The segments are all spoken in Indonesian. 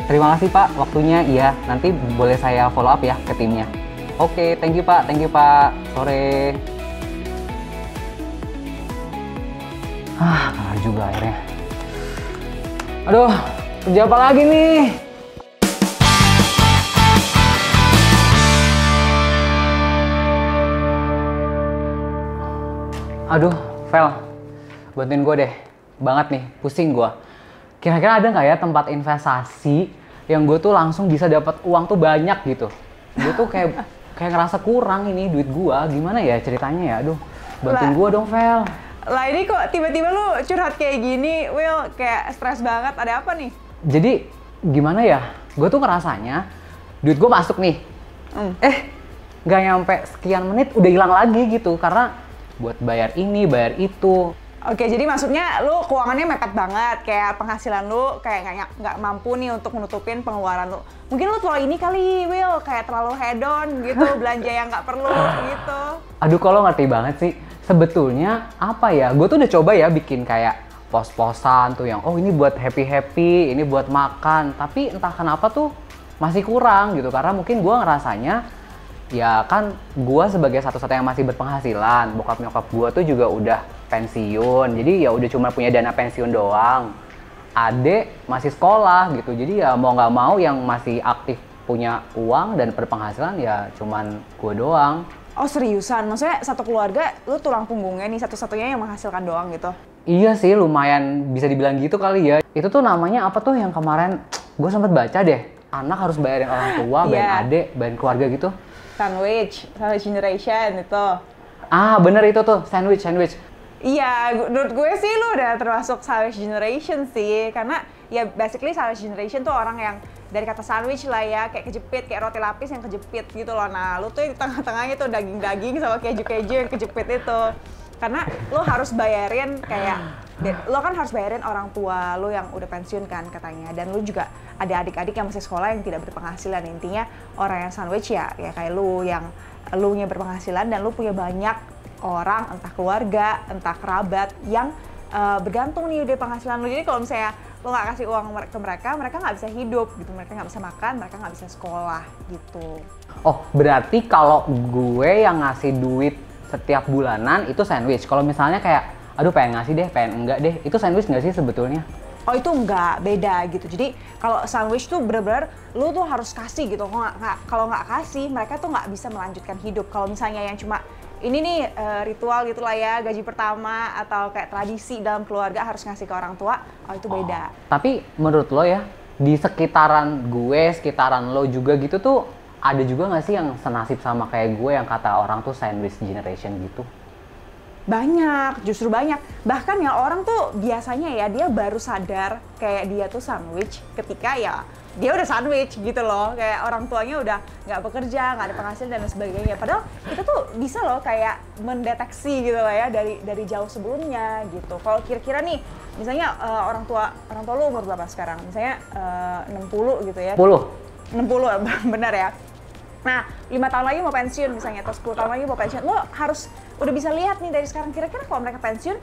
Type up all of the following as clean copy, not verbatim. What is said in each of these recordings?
terima kasih Pak waktunya. Iya, nanti boleh saya follow up ya ke timnya. Oke, thank you Pak, sore. Kalah juga akhirnya. Aduh, kerja apa lagi nih? Aduh, Vel, bantuin gue deh. Banget nih, pusing gue. Kira-kira ada nggak ya tempat investasi yang gue tuh langsung bisa dapat uang tuh banyak gitu? Gue tuh kayak ngerasa kurang ini duit gue. Gimana ya ceritanya ya? Aduh, bantuin gue dong, Vel. Lah ini kok tiba-tiba lu curhat kayak gini, Will, kayak stres banget. Ada apa nih? Jadi gimana ya? Gue tuh ngerasanya duit gue masuk nih. Nggak nyampe sekian menit udah hilang lagi gitu karena buat bayar ini, bayar itu. Oke, jadi maksudnya lu keuangannya mepet banget, kayak penghasilan lu kayak nggak mampu nih untuk menutupin pengeluaran lu. Mungkin lu terlalu ini kali, Will, kayak terlalu hedon gitu, belanja yang nggak perlu gitu. Aduh, kalau ngerti banget sih. Sebetulnya apa ya? Gue tuh udah coba ya bikin kayak pos-posan tuh yang ini buat happy-happy, ini buat makan. Tapi entah kenapa tuh masih kurang gitu karena mungkin gue ngerasanya ya kan gue sebagai satu-satunya yang masih berpenghasilan, bokap nyokap gue tuh juga udah pensiun, jadi ya udah cuma punya dana pensiun doang. Adek masih sekolah gitu, jadi ya mau nggak mau yang masih aktif punya uang dan berpenghasilan ya cuman gue doang. Oh seriusan? Maksudnya satu keluarga lu tulang punggungnya nih satu-satunya yang menghasilkan doang gitu? Iya sih, lumayan bisa dibilang gitu kali ya. Itu tuh namanya apa tuh yang kemarin gue sempat baca deh, anak harus bayarin orang tua, bayarin adek, bayarin keluarga gitu. Sandwich generation itu. Bener itu tuh, sandwich. Iya, menurut gue sih lu udah termasuk sandwich generation sih. Karena ya basically sandwich generation tuh orang yang dari kata sandwich lah ya, kayak kejepit, kayak roti lapis yang kejepit gitu loh. Nah, lu tuh di tengah-tengahnya tuh daging-daging sama keju-keju yang kejepit itu. Karena lu harus bayarin kayak, lo kan harus bayarin orang tua lu yang udah pensiun kan katanya. Dan lu juga ada adik-adik yang masih sekolah yang tidak berpenghasilan. Intinya orang yang sandwich ya kayak lu yang lu nya berpenghasilan dan lu punya banyak orang, entah keluarga, entah kerabat yang bergantung nih dari penghasilan lu. Jadi kalau misalnya lu nggak kasih uang ke mereka nggak bisa hidup gitu, mereka nggak bisa makan, mereka nggak bisa sekolah gitu. Oh, berarti kalau gue yang ngasih duit setiap bulanan itu sandwich. Kalau misalnya kayak, aduh pengen ngasih deh, pengen enggak deh, itu sandwich nggak sih sebetulnya? Oh itu enggak, beda gitu. Jadi kalau sandwich tuh bener-bener lu tuh harus kasih gitu. Kalau nggak kasih, mereka tuh nggak bisa melanjutkan hidup. Kalau misalnya yang cuma ini nih ritual gitulah ya, gaji pertama atau kayak tradisi dalam keluarga harus ngasih ke orang tua, itu beda. Tapi menurut lo ya, di sekitaran gue, sekitaran lo juga gitu tuh, ada juga nggak sih yang senasib sama kayak gue yang kata orang tuh sandwich generation gitu? Banyak, justru banyak. Bahkan ya orang tuh biasanya ya dia baru sadar kayak dia tuh sandwich ketika ya dia udah sandwich gitu loh. Kayak orang tuanya udah nggak bekerja, nggak ada penghasilan dan sebagainya. Padahal kita tuh bisa loh kayak mendeteksi gitu lah ya dari jauh sebelumnya gitu. Kalau kira-kira nih, misalnya orang tua lu umur berapa sekarang? Misalnya 60 gitu ya. 60 benar ya. Nah, 5 tahun lagi mau pensiun misalnya, atau 10 tahun lagi mau pensiun, lo harus udah bisa lihat nih dari sekarang, kira-kira kalau mereka pensiun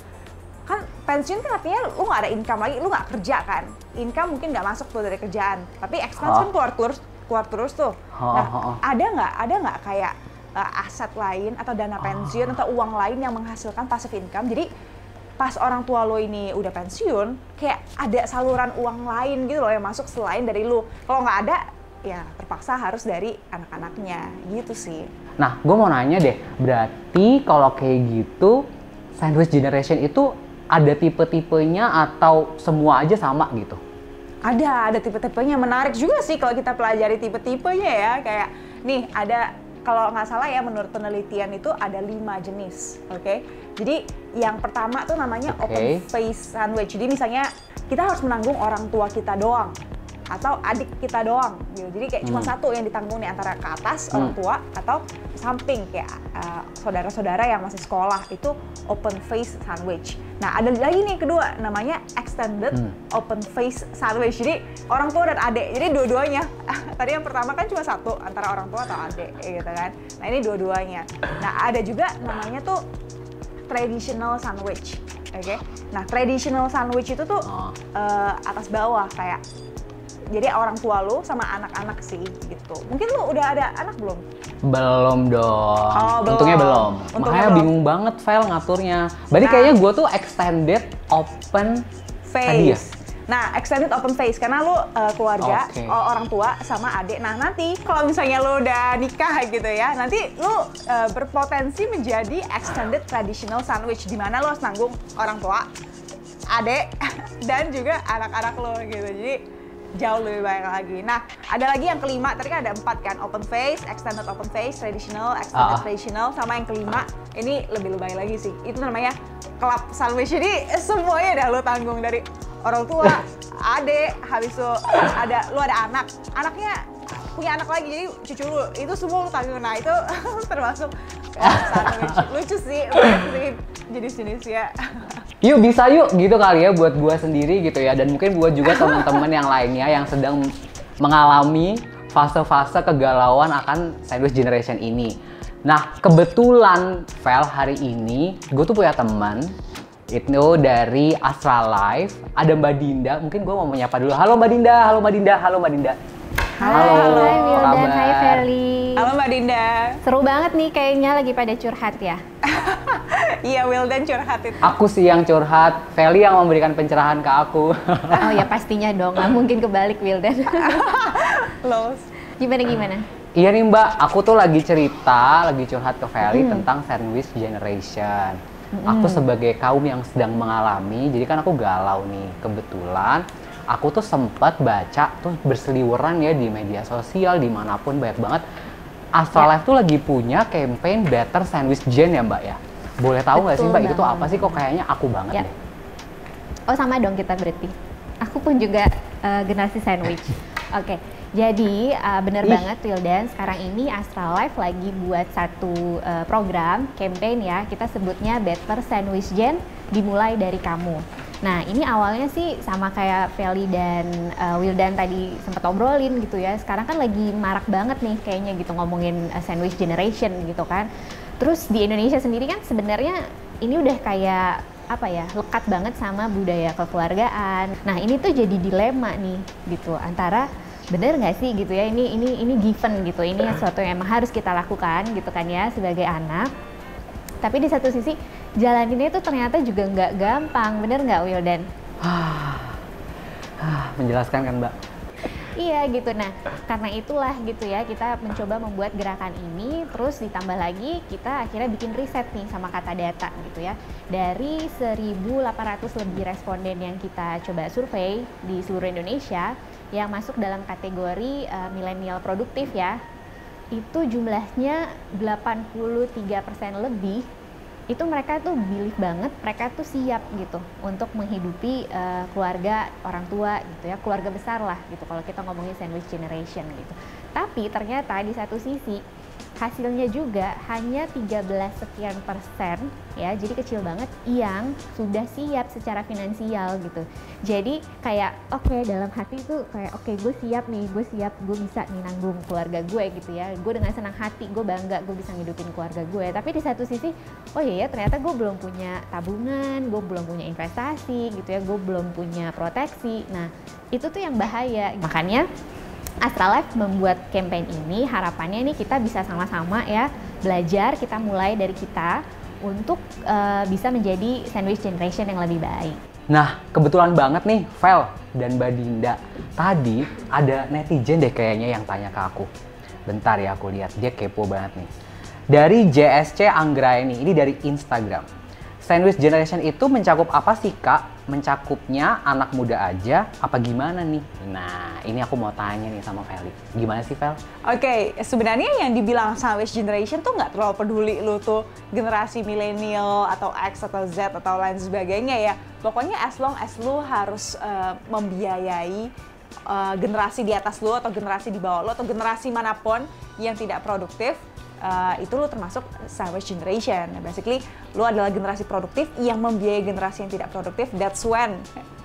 kan artinya lo nggak ada income lagi, lo nggak kerja kan, income mungkin nggak masuk tuh dari kerjaan, tapi expense kan keluar terus tuh. Nah, ada nggak kayak aset lain atau dana pensiun atau uang lain yang menghasilkan passive income, jadi pas orang tua lo ini udah pensiun, kayak ada saluran uang lain gitu loh yang masuk selain dari lo. Kalau nggak ada, ya terpaksa harus dari anak-anaknya gitu sih. Nah, gue mau nanya deh, berarti kalau kayak gitu, sandwich generation itu ada tipe-tipenya atau semua aja sama gitu? Ada tipe-tipenya. Menarik juga sih kalau kita pelajari tipe-tipenya ya. Kayak nih ada, kalau nggak salah ya menurut penelitian itu ada 5 jenis, oke? Jadi yang pertama tuh namanya open face sandwich. Jadi misalnya kita harus menanggung orang tua kita doang atau adik kita doang gitu. Jadi kayak cuma satu yang ditanggung nih, antara ke atas orang tua atau samping kayak saudara-saudara yang masih sekolah, itu open face sandwich. Nah, ada lagi nih kedua namanya extended open face sandwich. Jadi orang tua dan adik. Jadi dua-duanya. Tadi yang pertama kan cuma satu, antara orang tua atau adik gitu kan. Nah, ini dua-duanya. Nah, ada juga namanya tuh traditional sandwich. Oke. Nah, traditional sandwich itu tuh atas bawah kayak Jadi orang tua lu sama anak-anak sih gitu. Mungkin lu udah ada anak belum? Belum dong. Oh, belum. Untungnya belum. Untungnya Makanya belum. bingung banget file ngaturnya. Berarti Nah. kayaknya gue tuh extended open tadi ya? Face. Nah, extended open face karena lu keluarga, Oke. orang tua sama adik. Nah, nanti kalau misalnya lu udah nikah gitu ya, nanti lu berpotensi menjadi extended traditional sandwich di mana lu harus nanggung orang tua, adik, dan juga anak-anak lu gitu. Jadi jauh lebih banyak lagi. Nah, ada lagi yang kelima, tadi kan ada 4 kan, open face, extended open face, traditional, extended traditional, sama yang kelima, ini lebih lebay lagi sih. Itu namanya club sandwich. Jadi semuanya dah lu tanggung dari orang tua, adik, habis itu lu ada anak, anaknya punya anak lagi, jadi cucu lu, itu semua lu tanggung. Nah, itu termasuk sandwich. Lucu sih, banyak sih jenis-jenisnya. Yuk bisa yuk gitu kali ya buat gua sendiri gitu ya, dan mungkin buat juga teman-teman yang lainnya yang sedang mengalami fase-fase kegalauan akan sandwich generation ini. Nah, kebetulan Vel, hari ini gue tuh punya teman itu dari Astra Life, ada Mbak Dinda. Mungkin gue mau menyapa dulu. Halo Mbak Dinda, halo Mbak Dinda, halo Mbak Dinda. Hai, Halo, hai apa Wildan, kabar? hai Feli. Halo Mbak Dinda. Seru banget nih kayaknya lagi pada curhat ya. Iya, Wildan curhat itu. Aku sih yang curhat, Feli yang memberikan pencerahan ke aku. Oh ya pastinya dong, nggak mungkin kebalik Wildan. Los. Gimana? Iya nih Mbak, aku tuh lagi cerita, lagi curhat ke Feli tentang sandwich generation. Aku sebagai kaum yang sedang mengalami, jadi kan aku galau nih. Kebetulan aku tuh sempat baca tuh berseliweran ya di media sosial, dimanapun banyak banget. Astra Life tuh lagi punya campaign Better Sandwich Gen ya Mbak ya. Boleh tahu nggak sih Betul Mbak, itu tuh banget. apa sih, kok kayaknya aku banget Ya. deh. Oh sama dong kita berarti. Aku pun juga generasi sandwich. Oke, jadi bener Ih. banget Wildan, sekarang ini Astra Life lagi buat satu program, campaign ya, kita sebutnya Better Sandwich Gen, dimulai dari kamu. Nah ini awalnya sih sama kayak Feli dan Wildan tadi sempat obrolin gitu ya, sekarang kan lagi marak banget nih kayaknya gitu ngomongin sandwich generation gitu kan. Terus di Indonesia sendiri kan sebenarnya ini udah kayak apa ya, lekat banget sama budaya kekeluargaan. Nah ini tuh jadi dilema nih gitu, antara bener nggak sih gitu ya, ini given gitu, ini sesuatu yang emang harus kita lakukan gitu kan ya sebagai anak. Tapi di satu sisi jalaninnya itu ternyata juga nggak gampang, bener nggak Wildan? Menjelaskan kan Mbak? Iya gitu. Nah karena itulah gitu ya kita mencoba membuat gerakan ini, terus ditambah lagi kita akhirnya bikin riset nih sama Kata Data gitu ya. Dari 1.800 lebih responden yang kita coba survei di seluruh Indonesia yang masuk dalam kategori milenial produktif ya, itu jumlahnya 83% lebih. Itu mereka tuh believe banget, mereka tuh siap gitu untuk menghidupi keluarga, orang tua gitu ya, keluarga besar lah gitu kalau kita ngomongin sandwich generation gitu. Tapi ternyata di satu sisi hasilnya juga hanya 13 sekian persen ya, jadi kecil banget yang sudah siap secara finansial gitu. Jadi kayak oke, dalam hati tuh kayak oke, gue siap, gue bisa nih nanggung keluarga gue gitu ya, gue dengan senang hati, gue bangga gue bisa ngidupin keluarga gue. Tapi di satu sisi oh iya ya, ternyata gue belum punya tabungan, gue belum punya investasi gitu ya, gue belum punya proteksi. Nah itu tuh yang bahaya. Makanya Astra Life membuat campaign ini, harapannya nih kita bisa sama-sama ya belajar, kita mulai dari kita untuk bisa menjadi sandwich generation yang lebih baik. Nah, kebetulan banget nih, Vel dan Mbak Dinda. Tadi ada netizen deh kayaknya yang tanya ke aku. Bentar ya, aku lihat, dia kepo banget nih. Dari JSC Anggraini, ini dari Instagram. Sandwich generation itu mencakup apa sih Kak? Mencakupnya anak muda aja, apa gimana nih? Nah, ini aku mau tanya nih sama Feli. Gimana sih Vel? Oke, sebenarnya yang dibilang sandwich generation tuh nggak terlalu peduli lu tuh generasi milenial atau X atau Z atau lain sebagainya ya. Pokoknya as long as lu harus membiayai generasi di atas lu atau generasi di bawah lu atau generasi manapun yang tidak produktif, itu lu termasuk sandwich generation. Basically, lu adalah generasi produktif yang membiayai generasi yang tidak produktif. That's when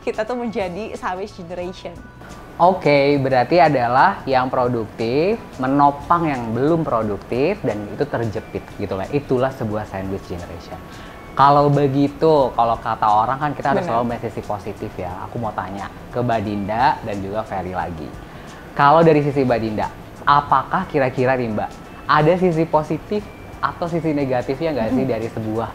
kita tuh menjadi sandwich generation. Oke, berarti adalah yang produktif menopang yang belum produktif dan itu terjepit gitu lah. Itulah sebuah sandwich generation. Kalau begitu, kalau kata orang kan kita harus Bener. selalu melihat sisi positif ya. Aku mau tanya ke Mbak Dinda dan juga Ferry lagi. Kalau dari sisi Mbak Dinda, apakah kira-kira nih Mbak, ada sisi positif atau sisi negatifnya nggak sih dari sebuah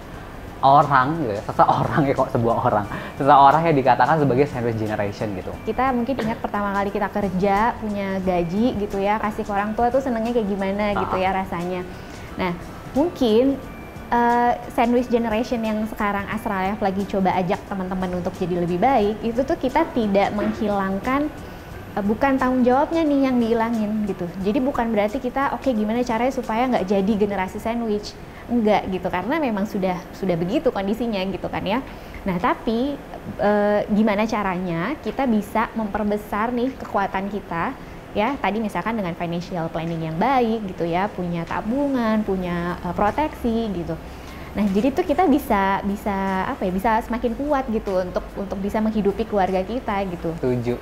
orang, gitu ya, seseorang ya kok sebuah orang, seseorang yang dikatakan sebagai sandwich generation gitu? Kita mungkin ingat pertama kali kita kerja, punya gaji gitu ya, kasih ke orang tua tuh senengnya kayak gimana gitu ya rasanya. Nah, mungkin sandwich generation yang sekarang Astra Life lagi coba ajak teman-teman untuk jadi lebih baik, itu tuh kita tidak menghilangkan, bukan tanggung jawabnya nih yang dihilangin gitu. Jadi bukan berarti kita oke, gimana caranya supaya nggak jadi generasi sandwich, enggak gitu, karena memang sudah begitu kondisinya gitu kan ya. Nah tapi gimana caranya kita bisa memperbesar nih kekuatan kita ya, tadi misalkan dengan financial planning yang baik gitu ya, punya tabungan, punya proteksi gitu. Nah jadi tuh kita bisa apa ya, bisa semakin kuat gitu untuk bisa menghidupi keluarga kita gitu. Setuju.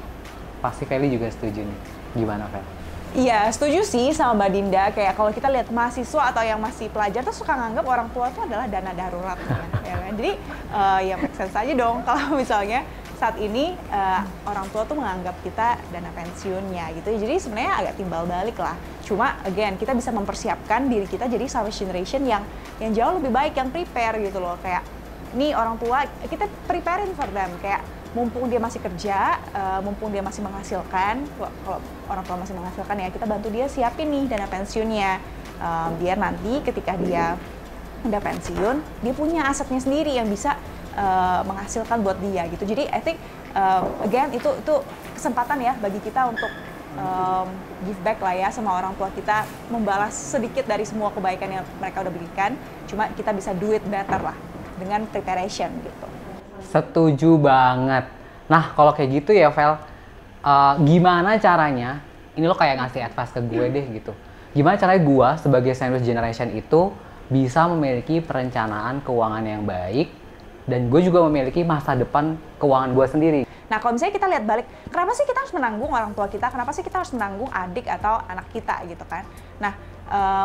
Pasti Feli juga setuju nih. Gimana Fel? Iya, setuju sih sama Mbak Dinda. Kayak kalau kita lihat mahasiswa atau yang masih pelajar tuh suka nganggap orang tua itu adalah dana darurat, ya kan? Jadi ya make sense aja dong kalau misalnya saat ini orang tua tuh menganggap kita dana pensiunnya gitu. Jadi sebenarnya agak timbal balik lah. Cuma again kita bisa mempersiapkan diri kita jadi sandwich generation yang jauh lebih baik, yang prepare gitu loh. Kayak nih orang tua kita preparein for them, kayak mumpung dia masih kerja, mumpung dia masih menghasilkan, kalau orang tua masih menghasilkan ya kita bantu dia siapin nih dana pensiunnya, biar nanti ketika dia udah pensiun dia punya asetnya sendiri yang bisa menghasilkan buat dia gitu. Jadi I think again itu kesempatan ya bagi kita untuk give back lah ya sama orang tua kita, membalas sedikit dari semua kebaikan yang mereka udah berikan. Cuma kita bisa do it better lah dengan preparation gitu. Setuju banget. Nah kalau kayak gitu ya Vel, gimana caranya, ini lo kayak ngasih advice ke gue deh gitu, gimana caranya gue sebagai sandwich generation itu bisa memiliki perencanaan keuangan yang baik, dan gue juga memiliki masa depan keuangan gue sendiri. Nah kalau misalnya kita lihat balik, kenapa sih kita harus menanggung orang tua kita, kenapa sih kita harus menanggung adik atau anak kita gitu kan. Nah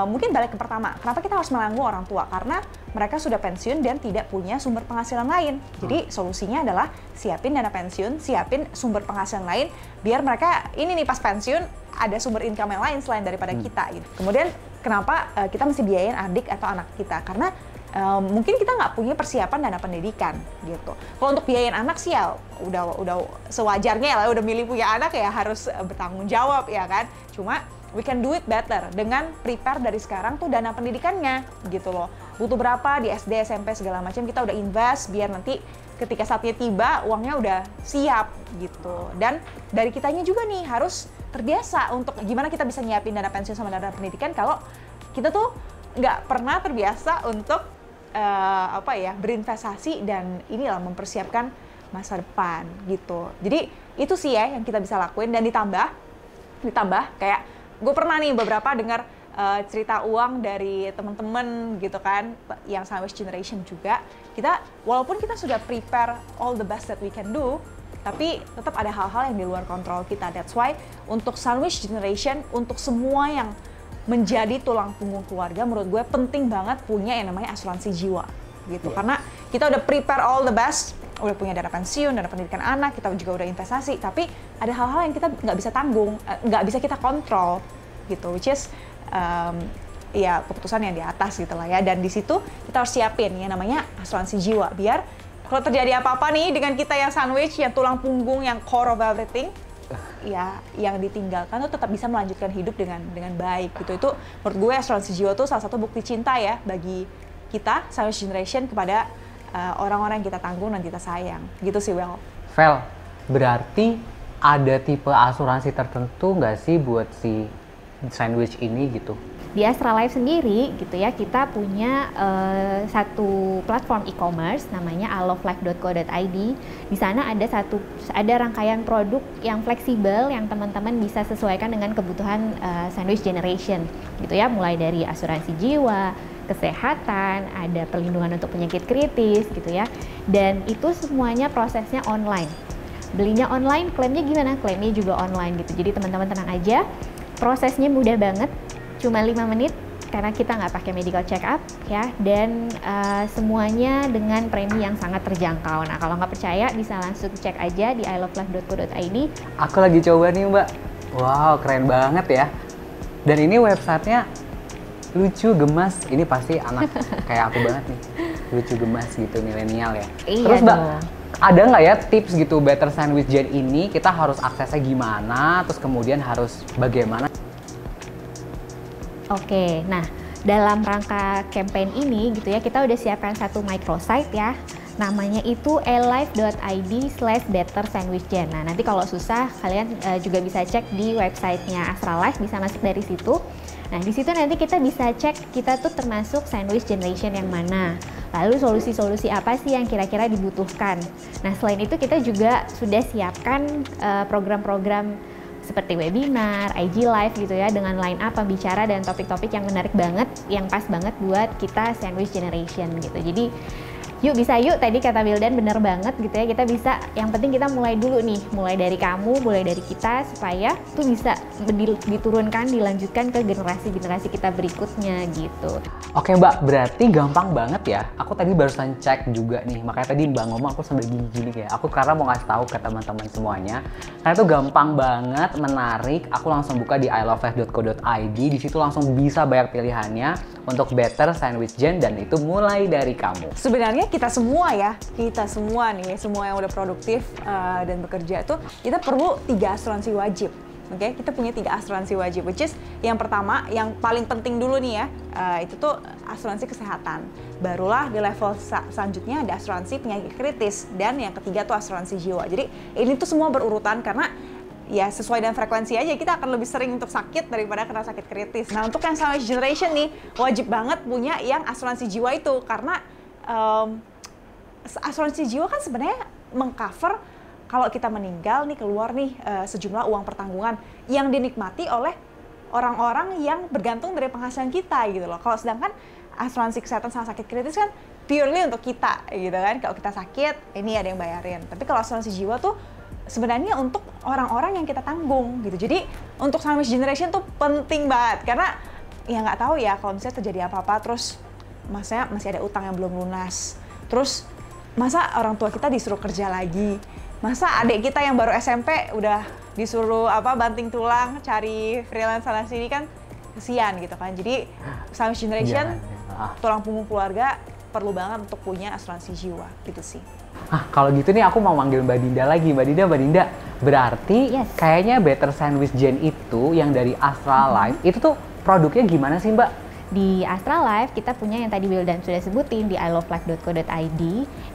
mungkin balik ke pertama, kenapa kita harus menanggung orang tua? Karena mereka sudah pensiun dan tidak punya sumber penghasilan lain. Jadi solusinya adalah siapin dana pensiun, siapin sumber penghasilan lain, biar mereka ini nih pas pensiun ada sumber income yang lain selain daripada kita gitu. Kemudian kenapa kita mesti biayain adik atau anak kita? Karena mungkin kita nggak punya persiapan dana pendidikan gitu. Kalau untuk biayain anak sih ya udah sewajarnya lah, udah milih punya anak ya harus bertanggung jawab ya kan. Cuma we can do it better dengan prepare dari sekarang tuh dana pendidikannya gitu loh. Butuh berapa di SD, SMP segala macam kita udah invest biar nanti ketika saatnya tiba uangnya udah siap gitu. Dan dari kitanya juga nih harus terbiasa untuk gimana kita bisa nyiapin dana pensiun sama dana pendidikan kalau kita tuh nggak pernah terbiasa untuk berinvestasi dan inilah mempersiapkan masa depan gitu. Jadi itu sih ya yang kita bisa lakuin, dan ditambah kayak gue pernah nih beberapa dengar cerita uang dari teman-teman gitu kan yang sandwich generation juga. Kita walaupun kita sudah prepare all the best that we can do, tapi tetap ada hal-hal yang di luar kontrol kita. That's why untuk sandwich generation, untuk semua yang menjadi tulang punggung keluarga, menurut gue penting banget punya yang namanya asuransi jiwa gitu. Karena kita udah prepare all the best, udah punya dana pensiun, dana pendidikan anak, kita juga udah investasi, tapi ada hal-hal yang kita nggak bisa tanggung, nggak bisa kita kontrol gitu, which is ya keputusan yang di atas gitu lah ya. Dan di situ kita harus siapin yang namanya asuransi jiwa, biar kalau terjadi apa-apa nih dengan kita yang sandwich, yang tulang punggung, yang core of everything, ya yang ditinggalkan tuh tetap bisa melanjutkan hidup dengan baik gitu. Itu menurut gue asuransi jiwa tuh salah satu bukti cinta ya bagi kita sandwich generation kepada orang-orang yang kita tanggung dan kita sayang gitu sih. Vel, berarti ada tipe asuransi tertentu nggak sih buat si sandwich ini gitu? Di Astra Life sendiri gitu ya, kita punya satu platform e-commerce namanya alovelife.co.id. Di sana ada rangkaian produk yang fleksibel yang teman-teman bisa sesuaikan dengan kebutuhan sandwich generation gitu ya, mulai dari asuransi jiwa, kesehatan, ada perlindungan untuk penyakit kritis gitu ya. Dan itu semuanya prosesnya online. Belinya online, klaimnya gimana? Klaimnya juga online gitu. Jadi teman-teman tenang aja, prosesnya mudah banget. Cuma 5 menit karena kita nggak pakai medical check up ya, dan semuanya dengan premi yang sangat terjangkau. Nah kalau nggak percaya bisa langsung cek aja di ilovelife.co.id. Aku lagi coba nih Mbak. Wow, keren banget ya. Dan ini websitenya lucu, gemas. Ini pasti anak kayak aku banget nih. Lucu, gemas gitu, milenial ya. Iya. Terus Mbak, dong. ada nggak ya tips gitu Better Sandwich Gen ini kita harus aksesnya gimana, terus kemudian harus bagaimana? Oke, nah dalam rangka campaign ini gitu ya, kita udah siapkan satu microsite ya, namanya itu alive.id/bettersandwichgen. Nah nanti kalau susah kalian juga bisa cek di websitenya Astralife, bisa masuk dari situ. Nah di situ nanti kita bisa cek kita tuh termasuk sandwich generation yang mana, lalu solusi-solusi apa sih yang kira-kira dibutuhkan. Nah selain itu kita juga sudah siapkan program-program seperti webinar, IG live gitu ya, dengan line up pembicara dan topik-topik yang menarik banget, yang pas banget buat kita sandwich generation gitu. Jadi yuk tadi kata Wildan bener banget gitu ya, kita bisa, yang penting kita mulai dulu nih, mulai dari kamu, mulai dari kita, supaya tuh bisa diturunkan, dilanjutkan ke generasi-generasi kita berikutnya gitu. Oke Mbak, berarti gampang banget ya. Aku tadi barusan cek juga nih, makanya tadi Mbak ngomong aku sambil gini-gini kayak. Aku karena mau ngasih tahu ke teman-teman semuanya, karena itu gampang banget, menarik. Aku langsung buka di ilovelife.co.id, di situ langsung bisa banyak pilihannya untuk Better Sandwich Gen, dan itu mulai dari kamu. Sebenarnya kita semua nih, semua yang udah produktif dan bekerja tuh, kita perlu 3 asuransi wajib. Oke, kita punya 3 asuransi wajib, which is yang pertama, yang paling penting dulu nih ya, itu tuh asuransi kesehatan. Barulah di level selanjutnya ada asuransi penyakit kritis, dan yang ketiga tuh asuransi jiwa. Jadi ini tuh semua berurutan karena ya sesuai dengan frekuensi aja, kita akan lebih sering untuk sakit daripada kena sakit kritis. Nah untuk yang sandwich generation nih, wajib banget punya yang asuransi jiwa itu, karena asuransi jiwa kan sebenarnya mengcover kalau kita meninggal nih, keluar nih sejumlah uang pertanggungan yang dinikmati oleh orang-orang yang bergantung dari penghasilan kita gitu loh. Kalau sedangkan asuransi kesehatan sama sakit kritis kan purely untuk kita gitu kan. Kalau kita sakit, ini ada yang bayarin. Tapi kalau asuransi jiwa tuh sebenarnya untuk orang-orang yang kita tanggung gitu. Jadi untuk sandwich generation tuh penting banget, karena ya nggak tahu ya kalau misalnya terjadi apa-apa, terus masanya masih ada utang yang belum lunas, terus masa orang tua kita disuruh kerja lagi, masa adik kita yang baru SMP udah disuruh banting tulang cari freelance sana sini, kan kesian gitu kan. Jadi sandwich generation, tulang punggung keluarga, perlu banget untuk punya asuransi jiwa gitu sih. Kalau gitu nih aku mau manggil Mbak Dinda lagi. Mbak Dinda, berarti kayaknya Better Sandwich Gen itu yang dari Astralife, itu tuh produknya gimana sih Mbak? Di Astralife kita punya yang tadi Wildan sudah sebutin di ilovelife.co.id,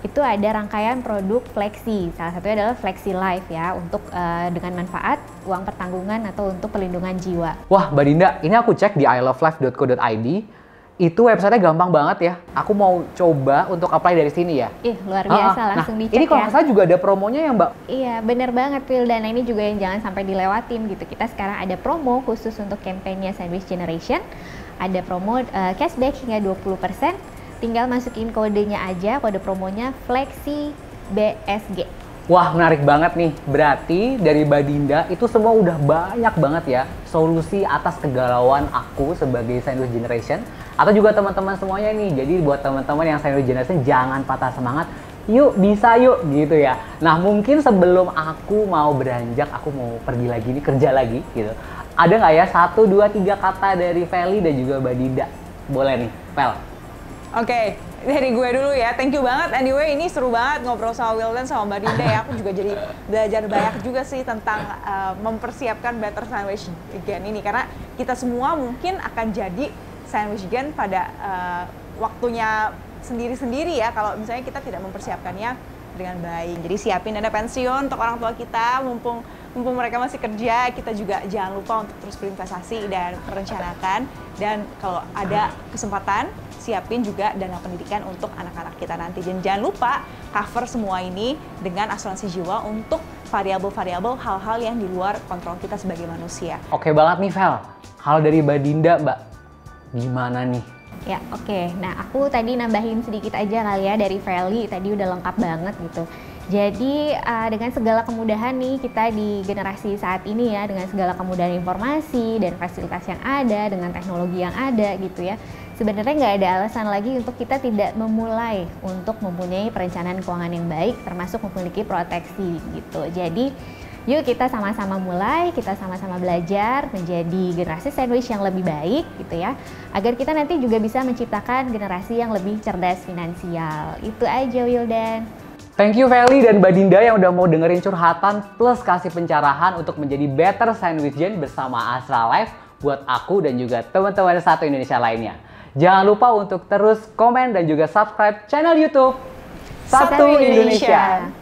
itu ada rangkaian produk Flexi. Salah satunya adalah Flexi Life ya, untuk dengan manfaat uang pertanggungan atau untuk perlindungan jiwa. Wah Mbak Dinda, ini aku cek di ilovelife.co.id, itu websitenya gampang banget ya. Aku mau coba untuk apply dari sini ya. Luar biasa, langsung dicek ya. Ini kalau nggak salah juga ada promonya ya Mbak? Iya, bener banget Wildan. Nah ini juga yang jangan sampai dilewatin gitu. Kita sekarang ada promo khusus untuk kampanye Sandwich Generation. Ada promo cashback hingga 20%, tinggal masukin kodenya aja, kode promonya Flexi BSG. Wah menarik banget nih, berarti dari Mbak Dinda itu semua udah banyak banget ya solusi atas kegalauan aku sebagai sandwich generation, atau juga teman-teman semuanya nih. Jadi buat teman-teman yang sandwich generation jangan patah semangat, yuk bisa yuk gitu ya. Nah mungkin sebelum aku mau beranjak, aku mau pergi lagi nih, kerja lagi gitu, ada nggak ya 1, 2, 3 kata dari Feli dan juga Mbak Dinda? Boleh nih, Fel. Oke, dari gue dulu ya. Thank you banget. Anyway, ini seru banget ngobrol sama Wildan sama Mbak Dinda ya. Aku juga jadi belajar banyak juga sih tentang mempersiapkan Better Sandwich Gen ini. Karena kita semua mungkin akan jadi sandwich gen pada waktunya sendiri-sendiri ya, kalau misalnya kita tidak mempersiapkannya dengan baik. Jadi siapin dana pensiun untuk orang tua kita, mumpung mereka masih kerja. Kita juga jangan lupa untuk terus berinvestasi dan merencanakan. Dan kalau ada kesempatan, siapin juga dana pendidikan untuk anak-anak kita nanti. Dan jangan lupa cover semua ini dengan asuransi jiwa untuk variabel-variabel hal-hal yang di luar kontrol kita sebagai manusia. Oke banget nih Vel. Kalau dari Mbak Dinda, Mbak, gimana nih? Ya, oke. Nah, aku tadi nambahin sedikit aja kali ya dari Feli, tadi udah lengkap banget gitu. Jadi dengan segala kemudahan nih kita di generasi saat ini ya, dengan segala kemudahan informasi dan fasilitas yang ada, dengan teknologi yang ada gitu ya, sebenarnya nggak ada alasan lagi untuk kita tidak memulai untuk mempunyai perencanaan keuangan yang baik, termasuk memiliki proteksi gitu. Jadi yuk kita sama-sama mulai, kita sama-sama belajar menjadi generasi sandwich yang lebih baik gitu ya, agar kita nanti juga bisa menciptakan generasi yang lebih cerdas finansial. Itu aja Wildan. Thank you Feli dan Mbak Dinda yang udah mau dengerin curhatan plus kasih pencerahan untuk menjadi better sandwich gen bersama Astra Life buat aku dan juga teman-teman Satu Indonesia lainnya. Jangan lupa untuk terus komen dan juga subscribe channel YouTube Satu Indonesia.